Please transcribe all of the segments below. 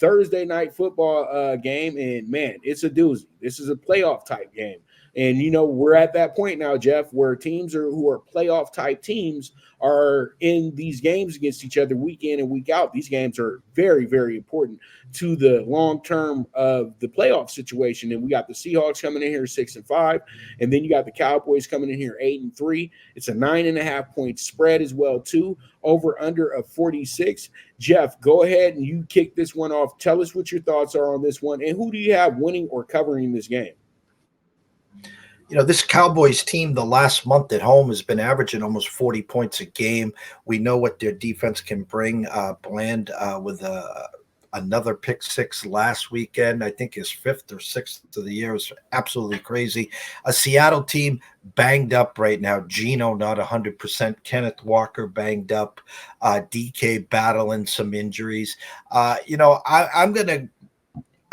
Thursday night football game, and man, it's a doozy. This is a playoff type game. And we're at that point now, Jeff, where teams who are playoff type teams are in these games against each other week in and week out. These games are very, very important to the long term of the playoff situation. And we got the Seahawks coming in here 6-5, and then you got the Cowboys coming in here 8-3. It's a 9.5-point spread as well, too. Over under of 46. Jeff, go ahead and you kick this one off. Tell us what your thoughts are on this one, and who do you have winning or covering this game? This Cowboys team the last month at home has been averaging almost 40 points a game. We know what their defense can bring. Bland with another pick six last weekend, I think his fifth or sixth of the year, was absolutely crazy. A Seattle team banged up right now. Geno not 100%. Kenneth Walker banged up. DK battling some injuries.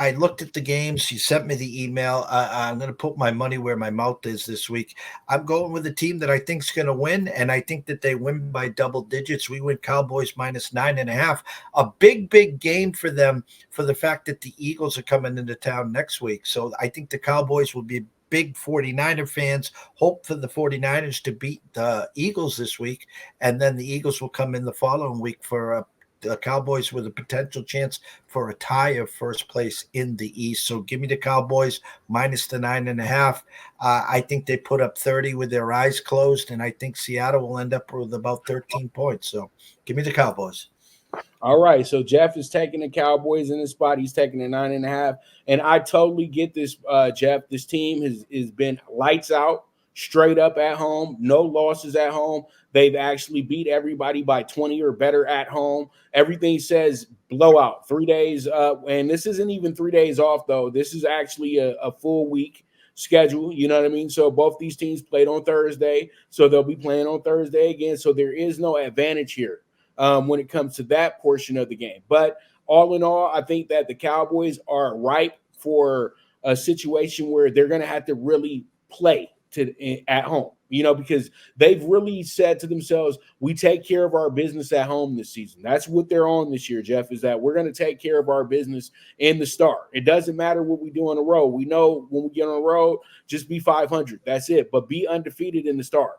I looked at the games. You sent me the email. I'm going to put my money where my mouth is this week. I'm going with a team that I think is going to win, and I think that they win by double digits. We win Cowboys minus 9.5. A big, big game for them for the fact that the Eagles are coming into town next week. So I think the Cowboys will be big 49er fans. Hope for the 49ers to beat the Eagles this week, and then the Eagles will come in the following week for the Cowboys with a potential chance for a tie of first place in the East. So give me the Cowboys minus the 9.5. I think they put up 30 with their eyes closed, and I think Seattle will end up with about 13 points. So give me the Cowboys. All right, so Jeff is taking the Cowboys in the spot. He's taking the 9.5, and I totally get this, Jeff. This team has been lights out, straight up at home, no losses at home. They've actually beat everybody by 20 or better at home. Everything says blowout. 3 days, and this isn't even 3 days off, though. This is actually a full week schedule. You know what I mean? So both these teams played on Thursday, so they'll be playing on Thursday again. So there is no advantage here when it comes to that portion of the game. But all in all, I think that the Cowboys are ripe for a situation where they're going to have to really play at home, because they've really said to themselves, we take care of our business at home this season. That's what they're on this year, Jeff, is that we're going to take care of our business in the Star. It doesn't matter what we do on the road. We know when we get on the road, just be 500. That's it. But be undefeated in the Star,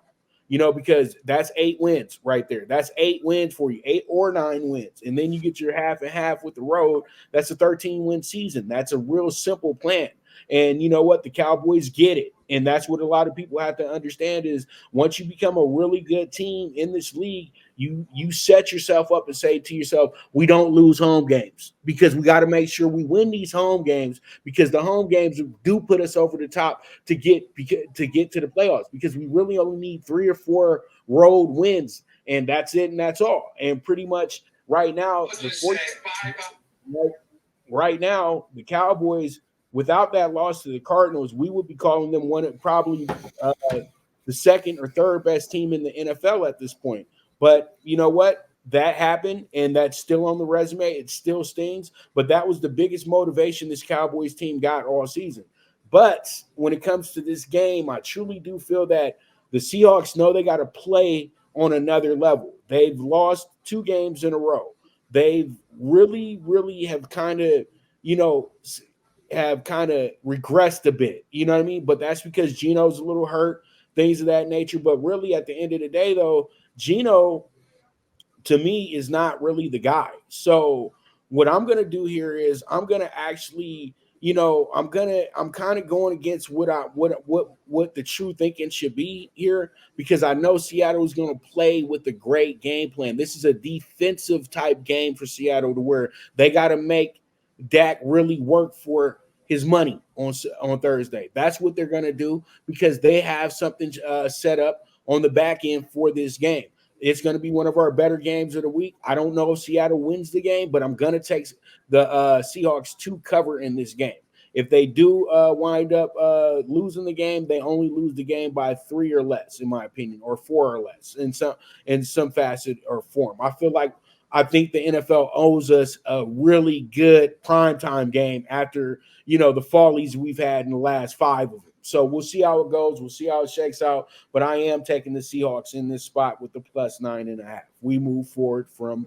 because that's 8 wins right there. That's 8 wins for you, 8 or 9 wins. And then you get your half and half with the road. That's a 13-win season. That's a real simple plan. And you know what? The Cowboys get it. And that's what a lot of people have to understand is once you become a really good team in this league, you set yourself up and say to yourself, we don't lose home games because we got to make sure we win these home games because the home games do put us over the top to get to the playoffs because we really only need 3 or 4 road wins. And that's it. And that's all. And pretty much right now, the Cowboys, without that loss to the Cardinals, we would be calling them probably the second or third best team in the NFL at this point. But you know what? That happened, and that's still on the resume. It still stings, but that was the biggest motivation this Cowboys team got all season. But when it comes to this game, I truly do feel that the Seahawks know they got to play on another level. They've lost 2 games in a row. They've really, really have kind of regressed a bit, you know what I mean? But that's because Geno's a little hurt, things of that nature. But really, at the end of the day, though, Geno, to me, is not really the guy. So what I'm going to do here is I'm going to actually, I'm kind of going against what the true thinking should be here because I know Seattle is going to play with a great game plan. This is a defensive type game for Seattle to where they got to make Dak really work for his money on Thursday. That's what they're going to do because they have something set up on the back end for this game. It's going to be one of our better games of the week. I don't know if Seattle wins the game, but I'm going to take the Seahawks to cover in this game. If they do wind up losing the game, they only lose the game by 3 or less, in my opinion, or 4 or less in some facet or form. I think the NFL owes us a really good primetime game after, the follies we've had in the last 5 of them. So we'll see how it goes. We'll see how it shakes out. But I am taking the Seahawks in this spot with the plus 9.5. We move forward from